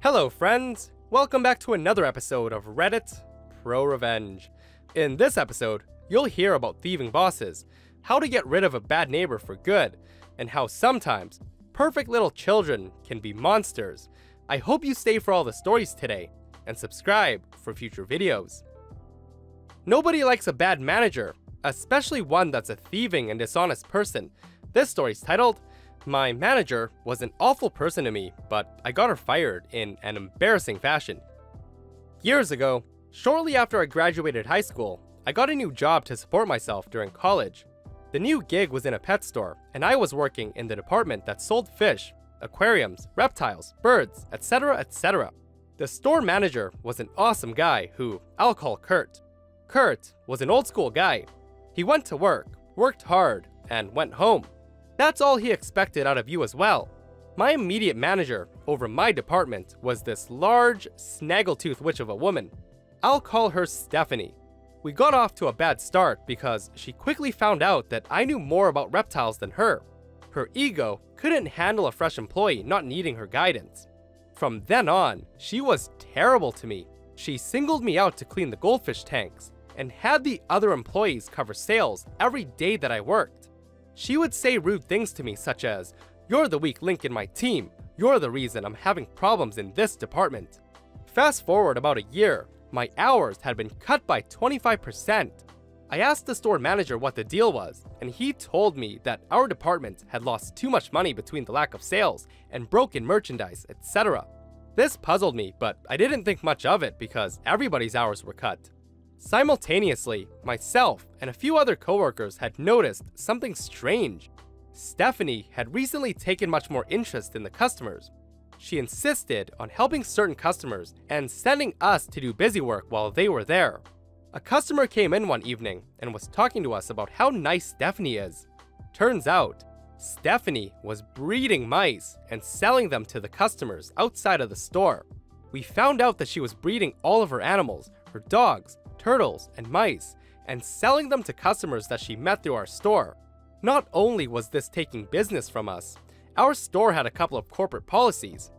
Hello friends! Welcome back to another episode of Reddit ProRevenge. In this episode, you'll hear about thieving bosses, how to get rid of a bad neighbor for good, and how sometimes perfect little children can be monsters. I hope you stay for all the stories today, and subscribe for future videos. Nobody likes a bad manager, especially one that's a thieving and dishonest person. This story's titled, "My manager was an awful person to me, but I got her fired in an embarrassing fashion." Years ago, shortly after I graduated high school, I got a new job to support myself during college. The new gig was in a pet store, and I was working in the department that sold fish, aquariums, reptiles, birds, etc., etc. The store manager was an awesome guy who I'll call Kurt. Kurt was an old school guy. He went to work, worked hard, and went home. That's all he expected out of you as well. My immediate manager over my department was this large, snaggletooth witch of a woman. I'll call her Stephanie. We got off to a bad start because she quickly found out that I knew more about reptiles than her. Her ego couldn't handle a fresh employee not needing her guidance. From then on, she was terrible to me. She singled me out to clean the goldfish tanks and had the other employees cover sales every day that I worked. She would say rude things to me such as, "You're the weak link in my team. You're the reason I'm having problems in this department." Fast forward about a year, my hours had been cut by 25%. I asked the store manager what the deal was, and he told me that our department had lost too much money between the lack of sales and broken merchandise, etc. This puzzled me, but I didn't think much of it because everybody's hours were cut. Simultaneously, myself and a few other coworkers had noticed something strange. Stephanie had recently taken much more interest in the customers. She insisted on helping certain customers and sending us to do busy work while they were there. A customer came in one evening and was talking to us about how nice Stephanie is. Turns out, Stephanie was breeding mice and selling them to the customers outside of the store. We found out that she was breeding all of her animals, her dogs, turtles, and mice, and selling them to customers that she met through our store. Not only was this taking business from us, our store had a couple of corporate policies.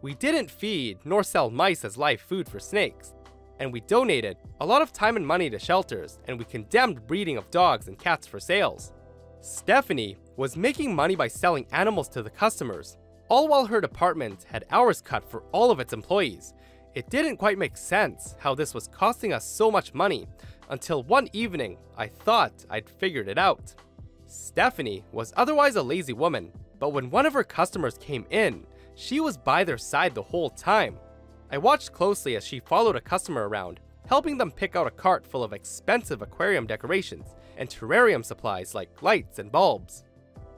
We didn't feed nor sell mice as live food for snakes, and we donated a lot of time and money to shelters, and we condemned breeding of dogs and cats for sales. Stephanie was making money by selling animals to the customers, all while her department had hours cut for all of its employees. It didn't quite make sense how this was costing us so much money, until one evening I thought I'd figured it out. Stephanie was otherwise a lazy woman, but when one of her customers came in, she was by their side the whole time. I watched closely as she followed a customer around, helping them pick out a cart full of expensive aquarium decorations and terrarium supplies like lights and bulbs.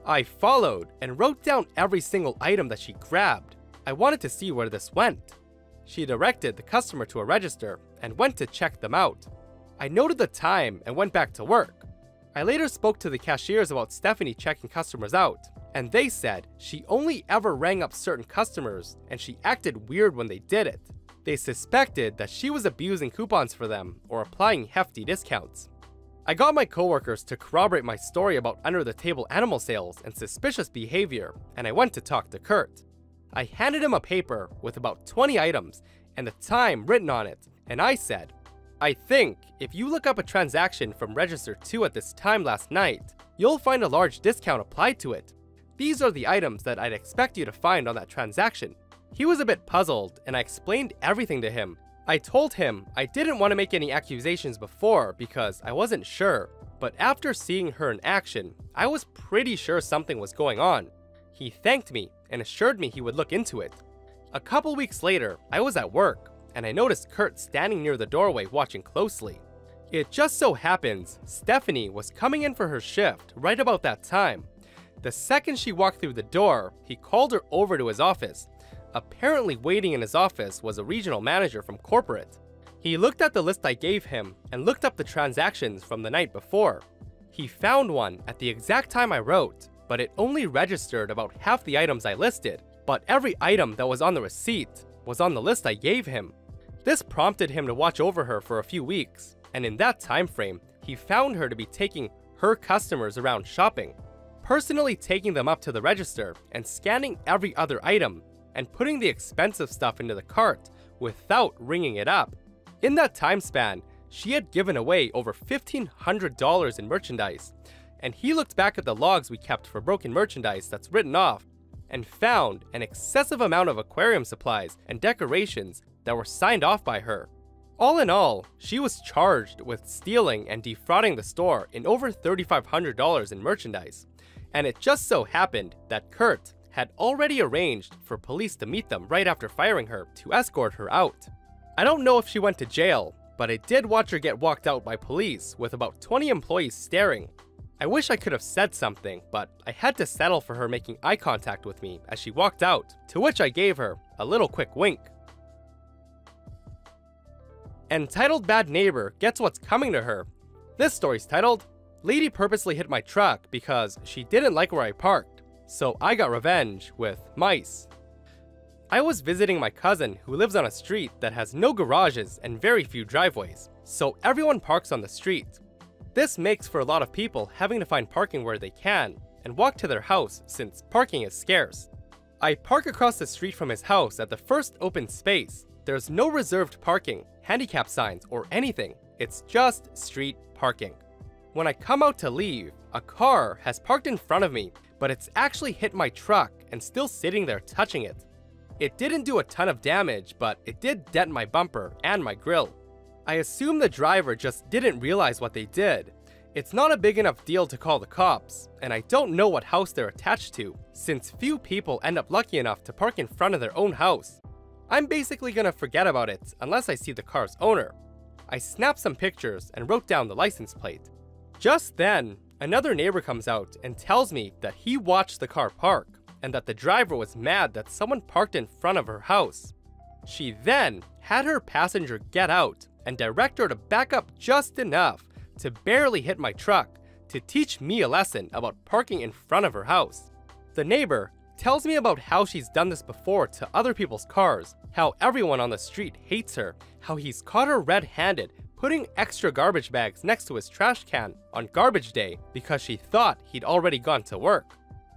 I followed and wrote down every single item that she grabbed. I wanted to see where this went. She directed the customer to a register and went to check them out. I noted the time and went back to work. I later spoke to the cashiers about Stephanie checking customers out, and they said she only ever rang up certain customers and she acted weird when they did it. They suspected that she was abusing coupons for them or applying hefty discounts. I got my coworkers to corroborate my story about under-the-table animal sales and suspicious behavior, and I went to talk to Kurt. I handed him a paper with about 20 items and the time written on it, and I said, "I think if you look up a transaction from Register 2 at this time last night, you'll find a large discount applied to it. These are the items that I'd expect you to find on that transaction." He was a bit puzzled, and I explained everything to him. I told him I didn't want to make any accusations before because I wasn't sure, but after seeing her in action, I was pretty sure something was going on. He thanked me and assured me he would look into it. A couple weeks later, I was at work, and I noticed Kurt standing near the doorway watching closely. It just so happens Stephanie was coming in for her shift right about that time. The second she walked through the door, he called her over to his office. Apparently waiting in his office was a regional manager from corporate. He looked at the list I gave him and looked up the transactions from the night before. He found one at the exact time I wrote, but it only registered about half the items I listed, but every item that was on the receipt was on the list I gave him. This prompted him to watch over her for a few weeks, and in that time frame, he found her to be taking her customers around shopping, personally taking them up to the register and scanning every other item and putting the expensive stuff into the cart without ringing it up. In that time span, she had given away over $1,500 in merchandise, and he looked back at the logs we kept for broken merchandise that's written off and found an excessive amount of aquarium supplies and decorations that were signed off by her. All in all, she was charged with stealing and defrauding the store in over $3,500 in merchandise, and it just so happened that Kurt had already arranged for police to meet them right after firing her to escort her out. I don't know if she went to jail, but I did watch her get walked out by police with about 20 employees staring. I wish I could have said something, but I had to settle for her making eye contact with me as she walked out, to which I gave her a little quick wink. Entitled Bad Neighbor Gets What's Coming to Her. This story's titled, Lady Purposely Hit My Truck Because She Didn't Like Where I Parked, So I Got Revenge with Mice. I was visiting my cousin who lives on a street that has no garages and very few driveways, so everyone parks on the street. This makes for a lot of people having to find parking where they can and walk to their house since parking is scarce. I park across the street from his house at the first open space. There's no reserved parking, handicap signs, or anything. It's just street parking. When I come out to leave, a car has parked in front of me, but it's actually hit my truck and still sitting there touching it. It didn't do a ton of damage, but it did dent my bumper and my grille. I assume the driver just didn't realize what they did. It's not a big enough deal to call the cops, and I don't know what house they're attached to, since few people end up lucky enough to park in front of their own house. I'm basically gonna forget about it unless I see the car's owner. I snapped some pictures and wrote down the license plate. Just then, another neighbor comes out and tells me that he watched the car park and that the driver was mad that someone parked in front of her house. She then had her passenger get out and direct her to back up just enough to barely hit my truck to teach me a lesson about parking in front of her house. The neighbor tells me about how she's done this before to other people's cars, how everyone on the street hates her, how he's caught her red-handed putting extra garbage bags next to his trash can on garbage day because she thought he'd already gone to work.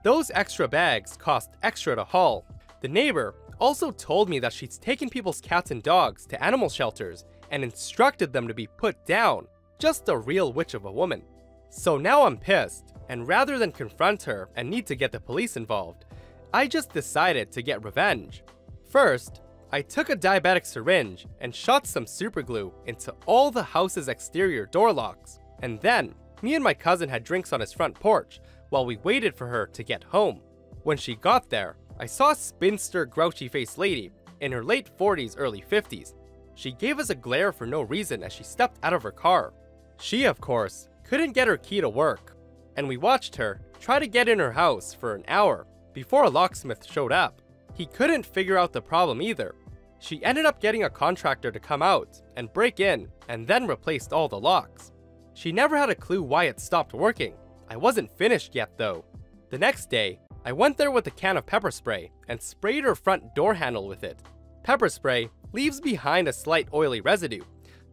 Those extra bags cost extra to haul. The neighbor also told me that she's taken people's cats and dogs to animal shelters and instructed them to be put down. Just a real witch of a woman. So now I'm pissed, and rather than confront her and need to get the police involved, I just decided to get revenge. First, I took a diabetic syringe and shot some super glue into all the house's exterior door locks, and then me and my cousin had drinks on his front porch while we waited for her to get home. When she got there, I saw a spinster grouchy-faced lady in her late 40s, early 50s. She gave us a glare for no reason as she stepped out of her car. She, of course, couldn't get her key to work, and we watched her try to get in her house for an hour before a locksmith showed up. He couldn't figure out the problem either. She ended up getting a contractor to come out and break in and then replaced all the locks. She never had a clue why it stopped working. I wasn't finished yet though. The next day, I went there with a can of pepper spray and sprayed her front door handle with it. Pepper spray leaves behind a slight oily residue.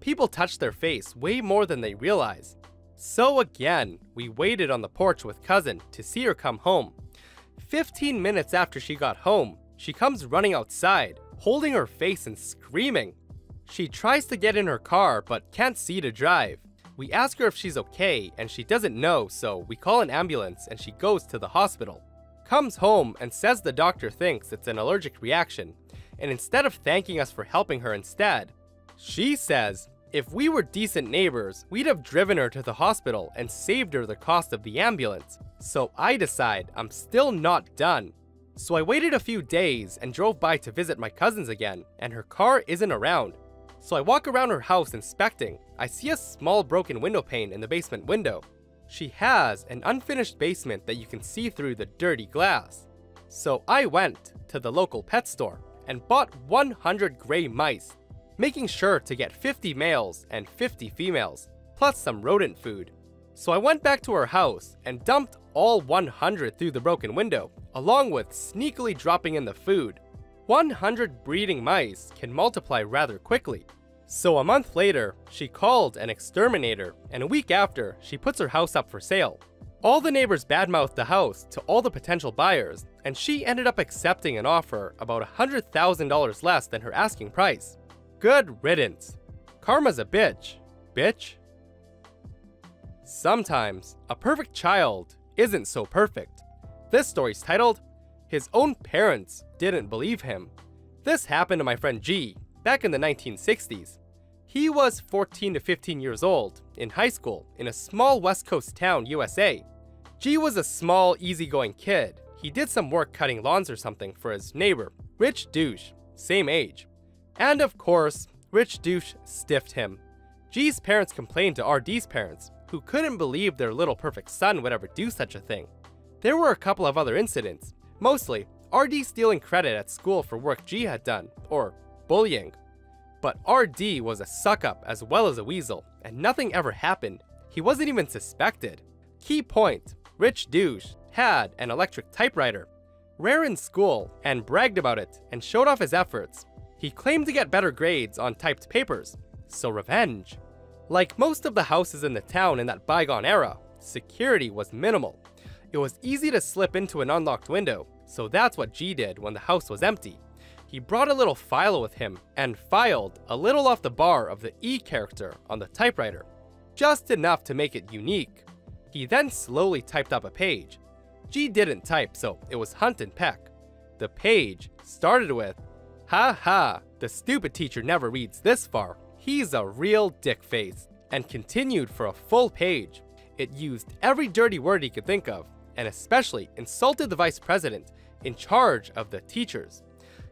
People touch their face way more than they realize. So again, we waited on the porch with cousin to see her come home. 15 minutes after she got home, she comes running outside, holding her face and screaming. She tries to get in her car but can't see to drive. We ask her if she's okay and she doesn't know, so we call an ambulance and she goes to the hospital. Comes home and says the doctor thinks it's an allergic reaction, and instead of thanking us for helping her instead, she says if we were decent neighbors, we'd have driven her to the hospital and saved her the cost of the ambulance. So I decide I'm still not done. So I waited a few days and drove by to visit my cousins again, and her car isn't around. So I walk around her house inspecting. I see a small broken window pane in the basement window. She has an unfinished basement that you can see through the dirty glass. So I went to the local pet store and bought 100 gray mice, making sure to get 50 males and 50 females, plus some rodent food. So I went back to her house and dumped all 100 through the broken window, along with sneakily dropping in the food. 100 breeding mice can multiply rather quickly. So a month later, she called an exterminator, and a week after, she puts her house up for sale. All the neighbors badmouthed the house to all the potential buyers, and she ended up accepting an offer about $100,000 less than her asking price. Good riddance. Karma's a bitch. Bitch? Sometimes, a perfect child isn't so perfect. This story's titled, His Own Parents Didn't Believe Him. This happened to my friend G back in the 1960s. He was 14 to 15 years old, in high school, in a small West Coast town, USA. G was a small, easygoing kid. He did some work cutting lawns or something for his neighbor, Rich Douche, same age. And of course, Rich Douche stiffed him. G's parents complained to RD's parents, who couldn't believe their little perfect son would ever do such a thing. There were a couple of other incidents, mostly RD stealing credit at school for work G had done, or bullying. But RD was a suck-up as well as a weasel, and nothing ever happened. He wasn't even suspected. Key point, Rich Douche had an electric typewriter, rare in school, and bragged about it and showed off his efforts. He claimed to get better grades on typed papers, so revenge. Like most of the houses in the town in that bygone era, security was minimal. It was easy to slip into an unlocked window, so that's what G did when the house was empty. He brought a little file with him and filed a little off the bar of the E character on the typewriter, just enough to make it unique. He then slowly typed up a page. G didn't type, so it was hunt and peck. The page started with, "Ha ha, the stupid teacher never reads this far. He's a real dick face," and continued for a full page. It used every dirty word he could think of, and especially insulted the vice president in charge of the teachers.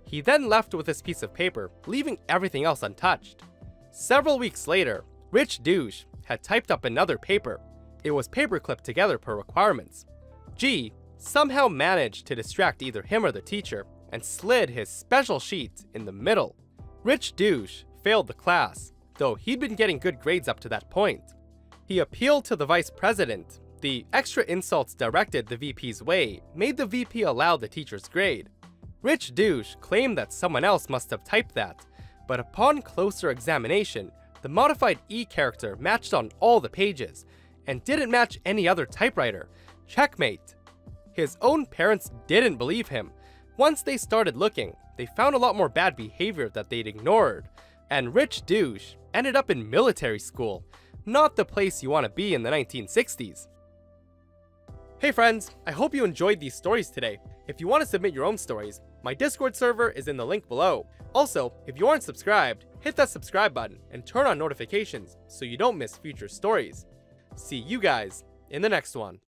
He then left with this piece of paper, leaving everything else untouched. Several weeks later, Rich Douche had typed up another paper. It was paper-clipped together per requirements. G somehow managed to distract either him or the teacher and slid his special sheet in the middle. Rich Douche failed the class, though he'd been getting good grades up to that point. He appealed to the vice president. The extra insults directed the VP's way made the VP allow the teacher's grade. Rich Douche claimed that someone else must have typed that, but upon closer examination, the modified E character matched on all the pages, and didn't match any other typewriter. Checkmate. His own parents didn't believe him. Once they started looking, they found a lot more bad behavior that they'd ignored, and Rich Douche ended up in military school, not the place you want to be in the 1960s. Hey friends, I hope you enjoyed these stories today. If you want to submit your own stories, my Discord server is in the link below. Also, if you aren't subscribed, hit that subscribe button and turn on notifications so you don't miss future stories. See you guys in the next one.